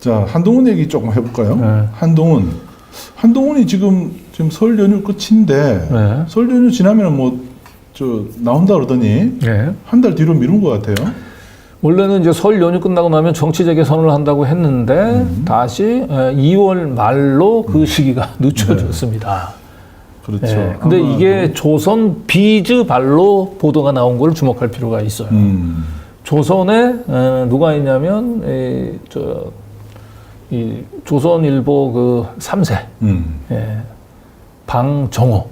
자, 한동훈 얘기 조금 해볼까요? 네. 한동훈이 지금 설 연휴 끝인데 네. 설 연휴 지나면은 나온다 그러더니 네. 한 달 뒤로 미룬 것 같아요. 원래는 이제 설 연휴 끝나고 나면 정치 재개 선언을 한다고 했는데 다시 2월 말로 그 시기가 늦춰졌습니다. 그렇죠. 네. 근데 이게 조선 비즈 발로 보도가 나온 걸 주목할 필요가 있어요. 조선에 누가 있냐면 이 조선일보 그 3세 예, 방정호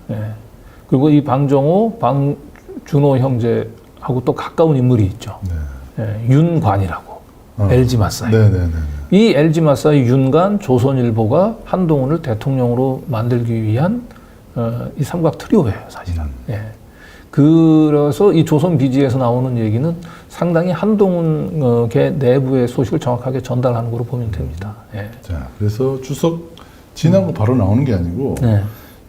예. 그리고 이 방정호 방준호 형제하고 또 가까운 인물이 있죠. 네. 예, 윤관이라고 LG 마사이. 네네네. 이 LG 마사이 윤관 조선일보가 한동훈을 대통령으로 만들기 위한 이 삼각 트리오예요, 사실은. 예. 그래서 이 조선 비지에서 나오는 얘기는 상당히 한동훈계 내부의 소식을 정확하게 전달하는 거로 보면 됩니다. 예. 자, 그래서 추석 지나고 바로 나오는 게 아니고 네.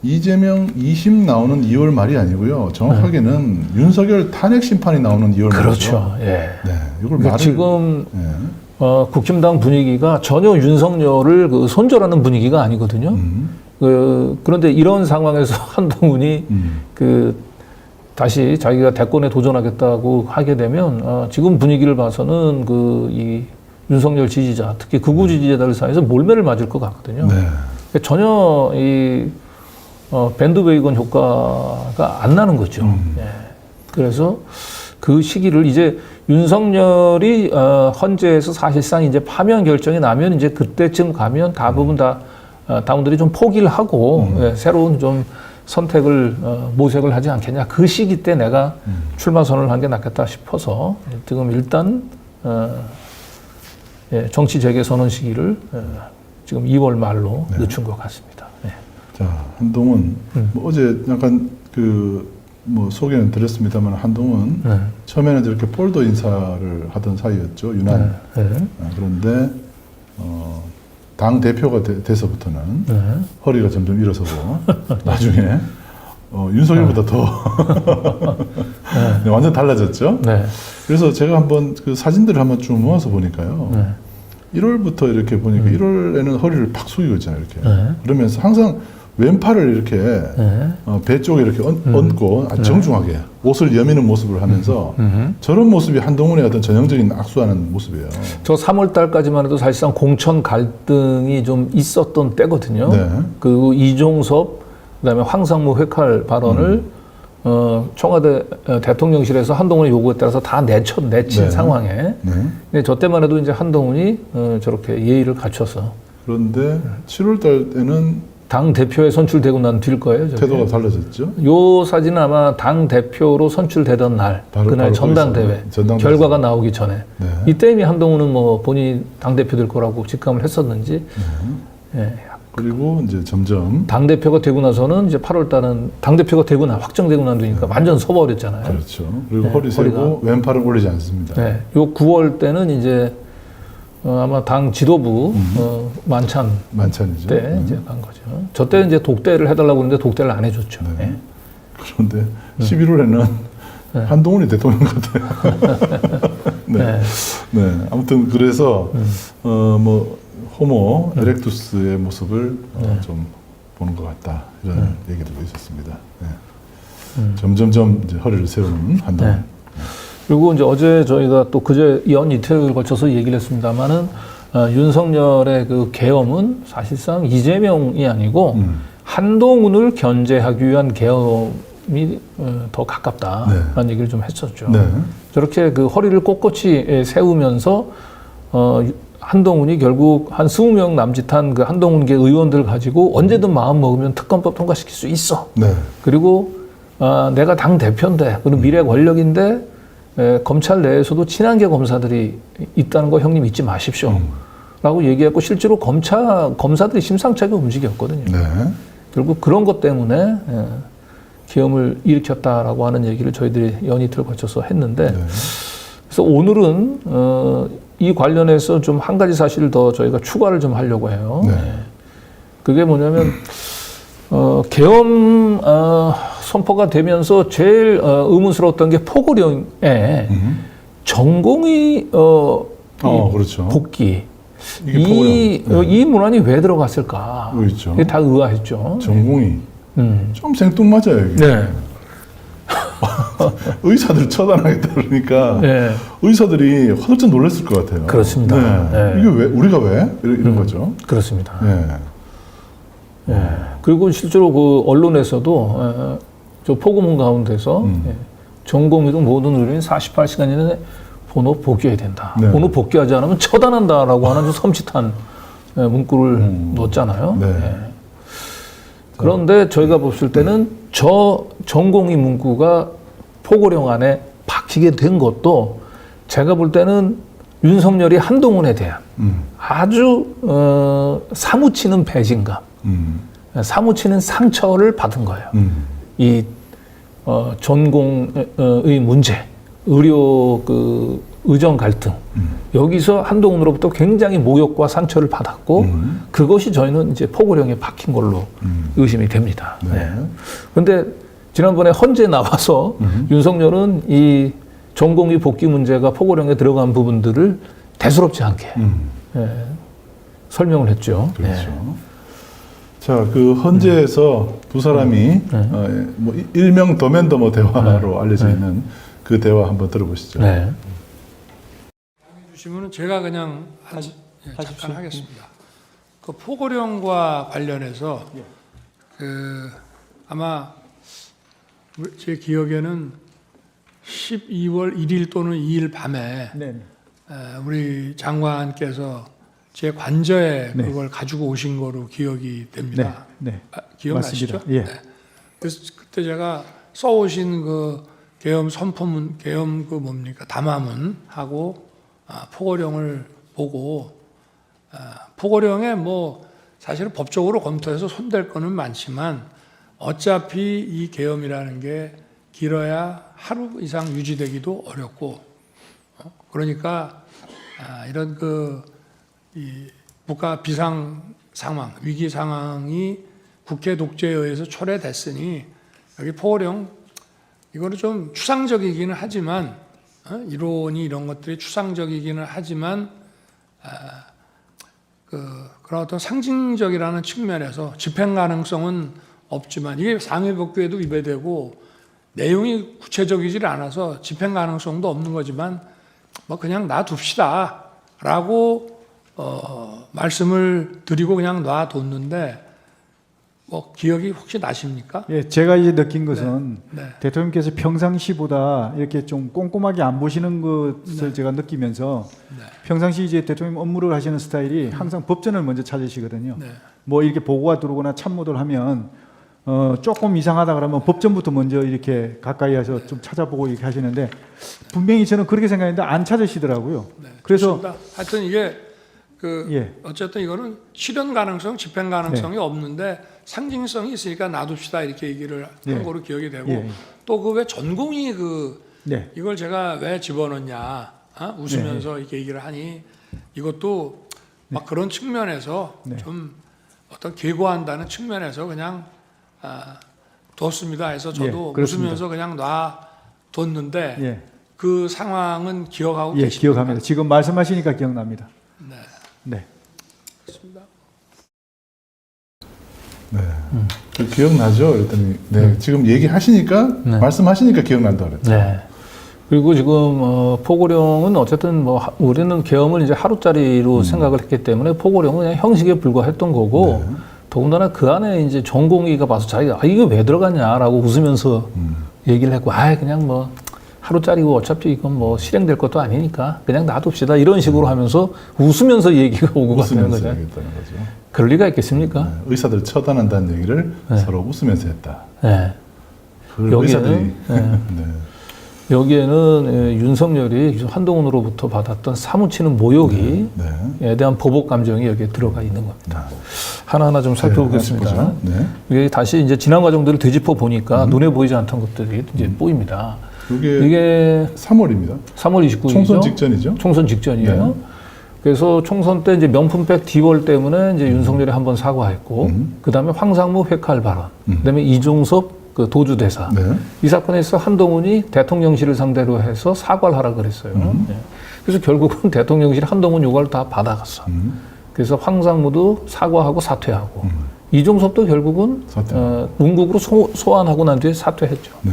이재명 2심 나오는 2월 말이 아니고요. 정확하게는 윤석열 탄핵 심판이 나오는 2월 말이죠. 그렇죠. 예. 네, 이걸 그러니까 지금 네. 국힘당 분위기가 전혀 윤석열을 손절하는 분위기가 아니거든요. 그런데 이런 상황에서 한동훈이 다시 자기가 대권에 도전하겠다고 하게 되면 지금 분위기를 봐서는 이 윤석열 지지자, 특히 극우 지지자들 사이에서 몰매를 맞을 것 같거든요. 네. 전혀 이 밴드웨이건 효과가 안 나는 거죠. 예. 그래서 그 시기를 이제 윤석열이 헌재에서 사실상 이제 파면 결정이 나면 이제 그때쯤 가면 대부분 당원들이 좀 포기를 하고 예, 새로운 좀 선택을 모색을 하지 않겠냐. 그 시기 때 내가 출마 선언을 한 게 낫겠다 싶어서 지금 일단 예, 정치 재개 선언 시기를 지금 2월 말로 네. 늦춘 것 같습니다. 예. 자, 한동훈 뭐 어제 약간 소개는 드렸습니다만 한동훈 처음에는 이렇게 폴더 인사를 하던 사이였죠. 유난. 그런데 당 대표가 돼서부터는 허리가 점점 일어서고 나중에 윤석열보다 더 네, 완전 달라졌죠. 네. 그래서 제가 한번 그 사진들을 한번 쭉 모아서 보니까요. 1월부터 이렇게 보니까 1월에는 허리를 팍 숙이고 있잖아요. 이렇게 그러면서 항상 왼팔을 이렇게 배 쪽에 이렇게 얹고 정중하게 옷을 여미는 모습을 하면서 저런 모습이 한동훈의 어떤 전형적인 악수하는 모습이에요. 저 3월 달까지만 해도 사실상 공천 갈등이 좀 있었던 때거든요. 네. 그리고 이종섭, 그다음에 황상무 회칼 발언을 청와대 대통령실에서 한동훈의 요구에 따라서 다 내친 네. 상황에. 근데 저 때만 해도 이제 한동훈이 저렇게 예의를 갖춰서. 그런데 7월 달에는 당 대표에 선출되고 난 뒤일 거예요. 저게. 태도가 달라졌죠. 요 사진은 아마 당 대표로 선출되던 날, 그날 전당대회 결과가 나오기 전에. 네. 이때 이미 한동훈은 뭐 본인이 당 대표 될 거라고 직감을 했었는지. 예. 그리고 이제 점점 당 대표가 되고 나서는 이제 8월 달은 당 대표가 되고 확정되고 난 뒤니까 완전 서버렸잖아요. 그렇죠. 그리고 네, 허리 세고 왼팔을 올리지 않습니다. 네. 요 9월 때는 이제 아마 당 지도부 만찬이죠. 때 이제 간 거죠. 저 때 이제 독대를 해달라고 했는데 독대를 안 해줬죠. 네. 네. 그런데 11월에는 한동훈이 대통령 같아요. 네. 네. 아무튼 그래서 호모 에렉투스의 모습을 좀 보는 것 같다 이런 얘기들도 있었습니다. 네. 점점점 이제 허리를 세우는 한동훈. 네. 그리고 이제 어제 저희가 또 그제 이틀을 걸쳐서 얘기를 했습니다만은 윤석열의 그 계엄은 사실상 이재명이 아니고 한동훈을 견제하기 위한 계엄이 더 가깝다라는 얘기를 좀 했었죠. 네. 저렇게 그 허리를 꼿꼿이 세우면서 한동훈이 결국 한 20명 남짓한 그 한동훈계 의원들 가지고 언제든 마음 먹으면 특검법 통과시킬 수 있어. 네. 그리고 내가 당 대표인데 그리고 미래 권력인데 검찰 내에서도 친한계 검사들이 있다는 거 형님 잊지 마십시오. 라고 얘기했고 실제로 검사들이 심상찮게 움직였거든요. 네. 결국 그런 것 때문에 계엄을 일으켰다라고 하는 얘기를 저희들이 연이틀 거쳐서 했는데 네. 그래서 오늘은 이 관련해서 좀 한 가지 사실을 더 저희가 추가를 좀 하려고 해요. 네. 그게 뭐냐면 계엄 선포가 되면서 제일 의문스러웠던 게 포고령에 전공의 그렇죠. 복귀. 이게 이 문안이 왜 들어갔을까? 그렇죠. 이게 다 의아했죠. 전공이 좀 생뚱맞아요. 이게. 네. 의사들 처단하겠다 그러니까 네. 의사들이 화들짝 놀랐을 것 같아요. 그렇습니다. 네. 네. 이게 왜 우리가 왜 이런 거죠? 그렇습니다. 네. 예. 그리고 실제로 그 언론에서도 저 포고문 가운데서 전공의동 모든 의료인 48시간 이내에 본업 복귀해야 된다. 네. 본업 복귀하지 않으면 처단한다라고 하는 좀 섬찟한 문구를 넣었잖아요. 네. 예. 그런데 저희가 봤을 때는 저 전공의 문구가 포고령 안에 박히게 된 것도 제가 볼 때는 윤석열이 한동훈에 대한 아주 사무치는 배신감, 사무치는 상처를 받은 거예요. 이 전공의 문제, 의료 그 의정 갈등 여기서 한동훈으로부터 굉장히 모욕과 상처를 받았고 그것이 저희는 이제 포고령에 박힌 걸로 의심이 됩니다. 네. 그런데 지난번에 헌재 나와서 윤석열은 이 전공의 복귀 문제가 포고령에 들어간 부분들을 대수롭지 않게 설명을 했죠. 그렇죠. 자, 그 헌재에서 두 사람이 뭐 일명 더맨더머 대화로 알려져 있는 그 대화 한번 들어보시죠. 네. 주시면은 제가 그냥 잠깐 하겠습니다. 그 포고령과 관련해서 그 아마 제 기억에는 12월 1일 또는 2일 밤에 우리 장관께서 제 관저에 그걸 가지고 오신 거로 기억이 됩니다. 기억나시죠? 예. 네. 그래서 그때 제가 써오신 그 계엄 선포문, 계엄 그 뭡니까 담화문하고 포고령을 보고 포고령에 뭐 사실은 법적으로 검토해서 손댈 거는 많지만 어차피 이 계엄이라는 게 길어야 하루 이상 유지되기도 어렵고 그러니까 이런 이 국가 비상 상황, 위기 상황이 국회 독재에 의해서 초래됐으니 여기 포고령 이거는 좀 추상적이기는 하지만 이론이 이런 것들이 추상적이기는 하지만 그런 어떤 상징적이라는 측면에서 집행 가능성은 없지만 이게 상해법규에도 위배되고 내용이 구체적이질 않아서 집행 가능성도 없는 거지만 뭐 그냥 놔둡시다라고 말씀을 드리고 그냥 놔뒀는데 뭐 기억이 혹시 나십니까? 예, 제가 이제 느낀 것은 네. 대통령께서 평상시보다 이렇게 좀 꼼꼼하게 안 보시는 것을 제가 느끼면서 평상시 이제 대통령 업무를 하시는 스타일이 항상 법전을 먼저 찾으시거든요. 네. 뭐 이렇게 보고가 들어오거나 참모들 하면 조금 이상하다 그러면 법전부터 먼저 이렇게 가까이 해서 좀 찾아보고 이렇게 하시는데 분명히 저는 그렇게 생각했는데 안 찾으시더라고요. 네, 그래서 좋습니다. 하여튼 이게 어쨌든 이거는 실현 가능성, 집행 가능성이 없는데 상징성이 있으니까 놔둡시다 이렇게 얘기를 한 거로 기억이 되고 또 그 왜 전공이 이걸 제가 왜 집어넣냐 웃으면서 이렇게 얘기를 하니 이것도 막 그런 측면에서 좀 어떤 계고한다는 측면에서 그냥 뒀습니다 해서 저도 웃으면서 그냥 놔뒀는데 그 상황은 기억하고 계십니까? 기억합니다. 지금 말씀하시니까 기억납니다. 네. 그렇습니다. 네. 그 기억나죠? 그랬더니 지금 얘기하시니까 말씀하시니까 기억난다 그랬죠. 네. 그리고 지금 포고령은 어쨌든 뭐 우리는 계엄을 이제 하루짜리로 생각을 했기 때문에 포고령은 그냥 형식에 불과했던 거고 더군다나 그 안에 이제 전공의가 봐서 자기가 이거 왜 들어갔냐라고 웃으면서 얘기를 했고 그냥 뭐 하루짜리고 어차피 이건 뭐 실행될 것도 아니니까 그냥 놔둡시다 이런 식으로 하면서 웃으면서 얘기가 오고 갔다는 거죠. 그럴 리가 있겠습니까? 의사들 처단한다는 얘기를 서로 웃으면서 했다. 네. 여기에는 여기에는 윤석열이 한동훈으로부터 받았던 사무치는 모욕에 대한 보복 감정이 여기에 들어가 있는 겁니다. 하나하나 좀 살펴보겠습니다. 이게 다시 이제 지난 과정들을 되짚어 보니까 눈에 보이지 않던 것들이 이제 보입니다. 이게 3월입니다. 3월 29일이죠. 총선 직전이죠. 총선 직전이에요. 그래서 총선 때 이제 명품백 디월 때문에 이제 윤석열이 한번 사과했고, 그 다음에 황상무 회칼 발언, 그 다음에 이종섭 그 도주대사. 이 사건에서 한동훈이 대통령실을 상대로 해서 사과를 하라 그랬어요. 그래서 결국은 대통령실 한동훈 요구를 다 받아갔어. 그래서 황상무도 사과하고 사퇴하고 이종섭도 결국은 문국으로 소환하고 난 뒤에 사퇴했죠. 네.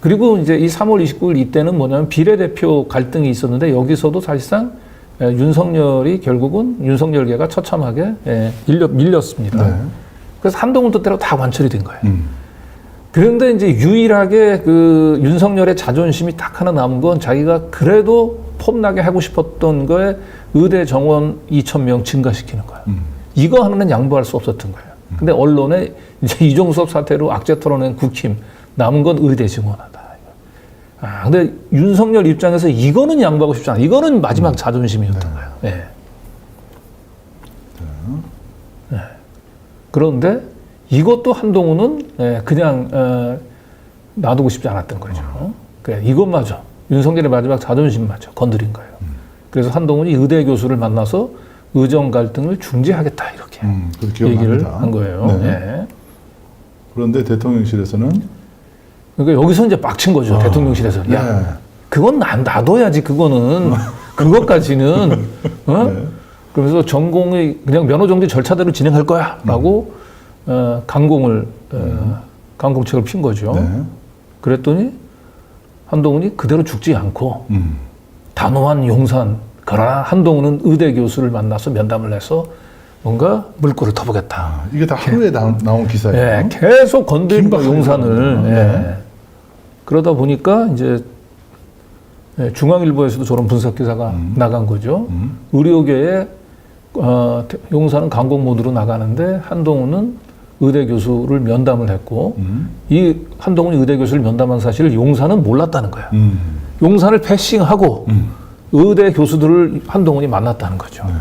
그리고 이제 이 3월 29일 이때는 뭐냐면 비례대표 갈등이 있었는데 여기서도 사실상 윤석열이 결국은 윤석열계가 처참하게 밀렸습니다. 네. 그래서 한동훈 뜻대로 다 완철이 된 거예요. 그런데 이제 유일하게 그 윤석열의 자존심이 딱 하나 남은 건 자기가 그래도 폼나게 하고 싶었던 거에 의대 정원 2,000명 증가시키는 거예요. 이거 하나는 양보할 수 없었던 거예요. 근데 언론에 이제 이종섭 사태로 악재 털어낸 국힘 남은 건 의대 증원하다. 근데 윤석열 입장에서 이거는 양보하고 싶지 않아. 이거는 마지막 자존심이었던 거예요. 네. 네. 그런데 이것도 한동훈은 그냥 놔두고 싶지 않았던 거죠. 그래, 이것마저 윤석열의 마지막 자존심마저 건드린 거예요. 그래서 한동훈이 의대 교수를 만나서 의정 갈등을 중재하겠다 이렇게 얘기를 한 거예요. 네. 네. 그런데 대통령실에서는 그러니까 여기서 이제 빡친 거죠. 대통령실에서. 야, 네. 그건 놔둬야지. 그거는 그것까지는. 네. 그러면서 전공의 그냥 면허 정지 절차대로 진행할 거야라고 강공책을 핀 거죠. 네. 그랬더니 한동훈이 그대로 죽지 않고 단호한 용산. 그러나 한동훈은 의대 교수를 만나서 면담을 해서 뭔가 물꼬를 터보겠다. 이게 다 하루에 나온 기사예요. 예, 계속 건드린 거 용산을. 네. 예. 그러다 보니까 이제 중앙일보에서도 저런 분석 기사가 나간 거죠. 의료계에 용산은 강공 모드로 나가는데 한동훈은 의대 교수를 면담을 했고 이 한동훈이 의대 교수를 면담한 사실을 용산은 몰랐다는 거예요. 용산을 패싱하고 의대 교수들을 한동훈이 만났다는 거죠. 네.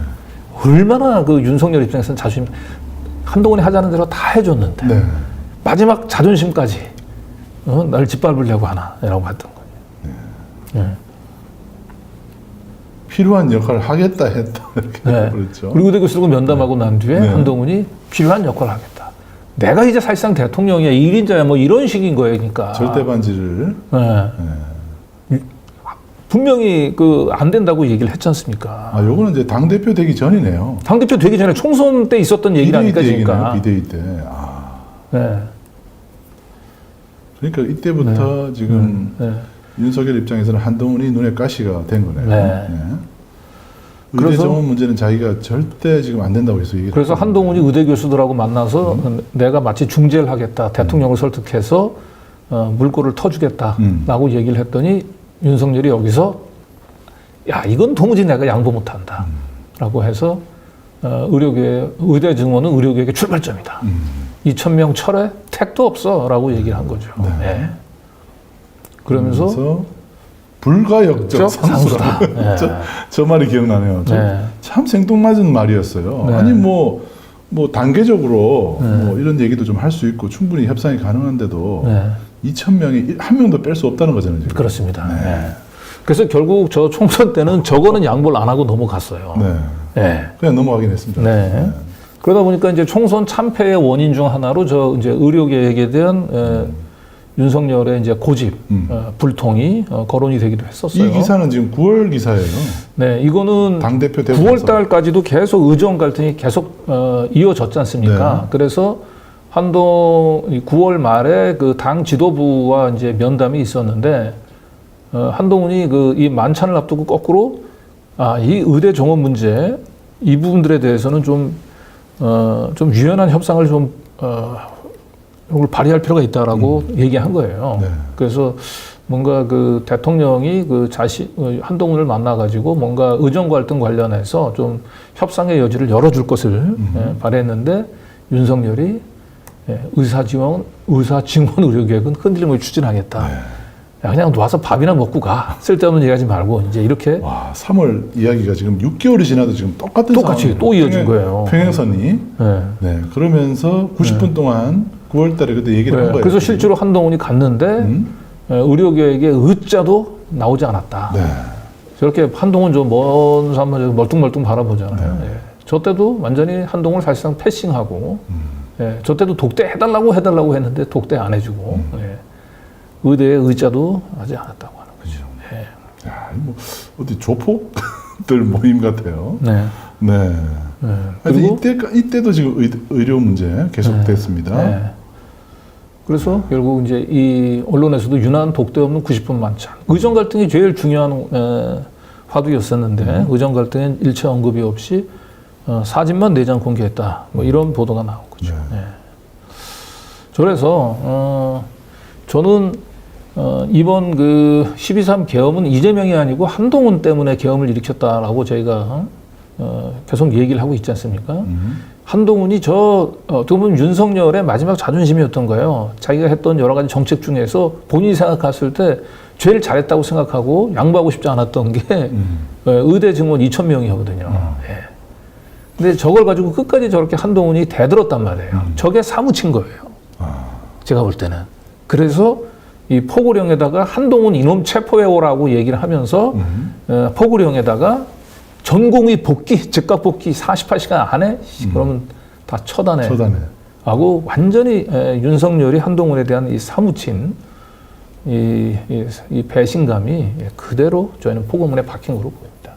얼마나 그 윤석열 입장에서는 자존심, 한동훈이 하자는 대로 다 해줬는데 네. 마지막 자존심까지 날 짓밟으려고 하나라고 했던 거예요. 네. 필요한 역할을 하겠다 했다 이렇게 네. 그렇죠. 그리고 의대 교수들과 면담하고 난 뒤에 네. 한동훈이 필요한 역할을 하겠다. 내가 이제 사실상 대통령이야, 1인자야, 뭐 이런 식인 거예요, 그러니까. 절대 반지를. 네. 분명히 안 된다고 얘기를 했지 않습니까? 요거는 이제 당 대표 되기 전이네요. 당대표 되기 전에 총선 때 있었던 얘기라니까, 비대위 때 그러니까. 비대위 때. 네. 그러니까 이때부터 지금 윤석열 입장에서는 한동훈이 눈에 가시가 된 거네요. 네. 의대 그래서- 정원 문제는 자기가 절대 지금 안 된다고 해서 얘기를 그래서 했거든요. 한동훈이 의대 교수들하고 만나서 내가 마치 중재를 하겠다, 대통령을 설득해서 물꼬를 터주겠다라고 얘기를 했더니 윤석열이 여기서 야, 이건 도무지 내가 양보 못한다라고 해서 의대 증원은 의료계획의 출발점이다. 2,000명 철회 택도 없어라고 얘기를 한 거죠. 네. 그러면서 불가역적 상수다. 네. 저 말이 기억나네요. 참 생뚱맞은 말이었어요. 네. 아니 뭐 단계적으로 뭐 이런 얘기도 좀 할 수 있고 충분히 협상이 가능한데도 2,000명이 한 명도 뺄 수 없다는 거잖아요. 지금. 그렇습니다. 네. 그래서 결국 저 총선 때는 저거는 양보를 안 하고 넘어갔어요. 네. 그냥 넘어가긴 했습니다. 네. 그러다 보니까 이제 총선 참패의 원인 중 하나로 이제 의료계획에 대한 윤석열의 이제 고집, 불통이 거론이 되기도 했었어요. 이 기사는 지금 9월 기사예요. 네, 이거는 당대표 9월 달까지도 계속 의정 갈등이 계속 이어졌지 않습니까? 네. 그래서 9월 말에 그 당 지도부와 이제 면담이 있었는데 한동훈이 이 만찬을 앞두고 거꾸로 이 의대 정원 문제 이 부분들에 대해서는 좀 유연한 협상을 이걸 발휘할 필요가 있다라고 얘기한 거예요. 네. 그래서 뭔가 대통령이 한동훈을 만나가지고 뭔가 의정 갈등 관련해서 좀 협상의 여지를 열어줄 것을 바랬는데 윤석열이 의사증원 의료계획은 흔들림을 추진하겠다. 야, 그냥 와서 밥이나 먹고 가. 쓸데없는 얘기하지 말고 이제 이렇게. 와, 3월 이야기가 지금 6개월이 지나도 지금 똑같이 또 이어진 거예요. 평행선이. 네. 그러면서 90분 동안 9월 달에 그때 얘기를 한 거예요. 그래서 실제로 한동훈이 갔는데 의료계획의 의자도 나오지 않았다. 네. 저렇게 한동훈 먼 산만 멀뚱멀뚱 바라보잖아요. 저 때도 완전히 한동훈을 사실상 패싱하고 저 때도 독대 해달라고 했는데 독대 안 해주고 의대의 의자도 하지 않았다고 하는 거죠. 야, 어디 조폭들 모임 같아요. 네. 네. 네. 하여튼 이때도 지금 의료 문제 계속됐습니다. 네. 그래서 결국 이제 이 언론에서도 유난 독대 없는 90분 만찬. 의정 갈등이 제일 중요한 화두였었는데 의정 갈등엔 일체 언급이 없이 사진만 4장 공개했다. 뭐 이런 보도가 나온 거죠. 네. 네. 그래서 저는 이번 그 12.3 계엄은 이재명이 아니고 한동훈 때문에 계엄을 일으켰다라고 저희가 계속 얘기를 하고 있지 않습니까? 한동훈이 어떻게 보면 윤석열의 마지막 자존심이었던 거예요. 자기가 했던 여러 가지 정책 중에서 본인이 생각했을 때 제일 잘했다고 생각하고 양보하고 싶지 않았던 게 의대 증원 2,000명이거든요. 예. 근데 저걸 가지고 끝까지 저렇게 한동훈이 대들었단 말이에요. 저게 사무친 거예요. 제가 볼 때는. 그래서 이 포고령에다가 한동훈 이놈 체포해오라고 얘기를 하면서 포고령에다가 전공의 복귀, 즉각 복귀 48시간 안에 그러면 다 처단해. 하고 완전히 윤석열이 한동훈에 대한 이 사무친 이 배신감이 그대로 저희는 포고문에 박힌 거로 보입니다.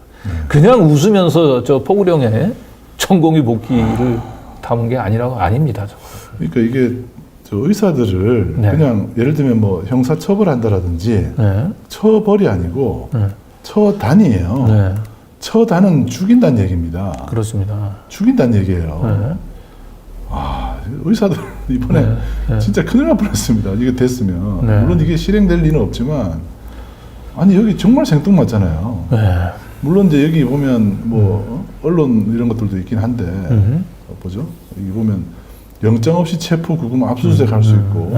그냥 웃으면서 저 포고령에 전공의 복귀를 담은 게 아닙니다. 저거. 그러니까 이게 저 의사들을 네. 그냥 예를 들면 뭐 형사 처벌한다라든지 네. 처벌이 아니고 네. 처단이에요. 네. 처단은 죽인다는 얘기입니다. 그렇습니다. 죽인다는 얘기예요. 네. 의사들 이번에 네. 네. 진짜 큰일 날 뻔했습니다. 이게 됐으면 네. 물론 이게 실행될 리는 없지만 아니 여기 정말 생뚱맞잖아요. 네. 물론 이제 여기 보면 뭐 언론 이런 것들도 있긴 한데 보죠. 여기 보면 영장 없이 체포 구금 압수수색 할 수 있고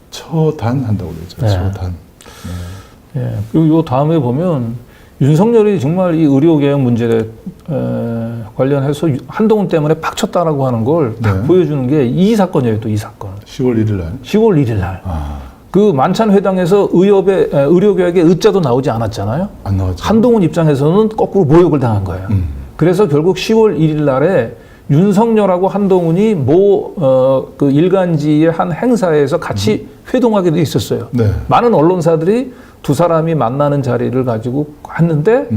처단한다고 되죠. 네. 처단. 예. 그리고 요 다음에 보면 윤석열이 정말 이 의료개혁 문제에 관련해서 한동훈 때문에 빡쳤다라고 하는 걸 딱 네. 보여주는 게 이 사건이에요. 또 이 사건. 10월 1일 날. 10월 1일 날. 그 만찬 회당에서 의료개혁의 의자도 나오지 않았잖아요. 안 나왔죠. 한동훈 입장에서는 거꾸로 모욕을 당한 거예요. 그래서 결국 10월 1일 날에 윤석열하고 한동훈이 그 일간지의 한 행사에서 같이 회동하게 돼 있었어요. 네. 많은 언론사들이 두 사람이 만나는 자리를 가지고 갔는데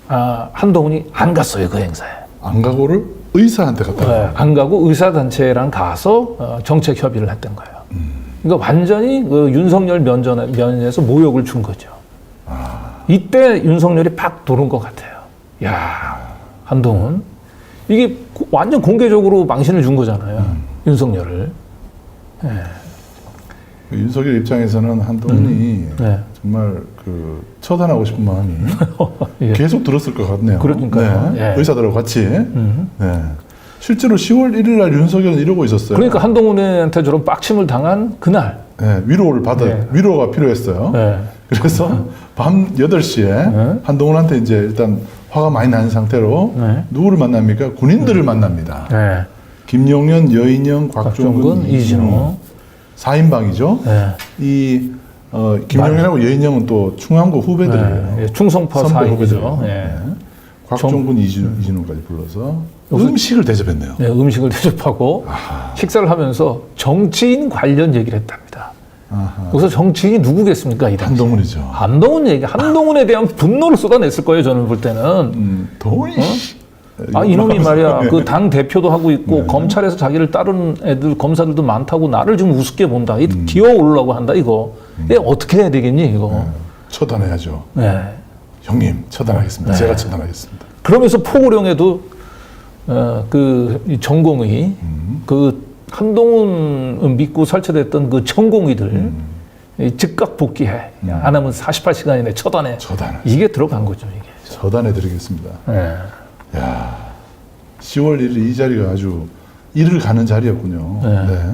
한동훈이 안 갔어요. 그 행사에. 안 가고를 의사한테 갔다. 네, 안 가고 의사단체랑 가서 정책 협의를 했던 거예요. 그러니까 완전히 그 윤석열 면에서 모욕을 준 거죠. 이때 윤석열이 팍 도는 것 같아요. 야, 한동훈. 이게 완전 공개적으로 망신을 준 거잖아요. 윤석열을. 네. 윤석열 입장에서는 한동훈이 네. 정말 그 처단하고 싶은 마음이 예. 계속 들었을 것 같네요. 그러니까요. 네. 예. 의사들하고 같이. 네. 실제로 10월 1일 날 윤석열은 이러고 있었어요. 그러니까 한동훈한테 저런 빡침을 당한 그날. 네, 위로를 네. 위로가 필요했어요. 네. 그래서 밤 8시에 네. 한동훈한테 이제 일단 화가 많이 난 상태로 네. 누구를 만납니까? 군인들을 만납니다. 네. 김용현, 여인영, 곽종근, 이진호. 4인방이죠. 네. 김용현하고 여인영은 또 충암고 후배들이에요. 네. 충성파 선배 사인이죠. 후배들. 네. 네. 곽종근, 이진호까지 불러서 여기서- 음식을 대접했네요. 네, 음식을 대접하고 식사를 하면서 정치인 관련 얘기를 했답니다. 여기서 정치인이 누구겠습니까? 이 당시. 한동훈이죠. 한동훈에 대한 분노를 쏟아냈을 거예요. 저는 볼 때는. 동훈이. 이놈이 말이야. 그 당 대표도 하고 있고 검찰에서 자기를 따르는 검사들도 많다고 나를 좀 우습게 본다. 기어 오르려고 한다 이거. 이게 어떻게 해야 되겠니 이거. 처단해야죠. 네. 형님 처단하겠습니다. 네. 제가 처단하겠습니다. 그러면서 포고령에도 이 전공의 그 한동훈 믿고 설치됐던 그 전공의들 이 즉각 복귀해. 안 하면 48시간 이내 처단해. 이게 들어간 거죠 이게. 처단해드리겠습니다. 네. 야, 10월 1일 이 자리가 아주 일을 가는 자리였군요. 네. 네.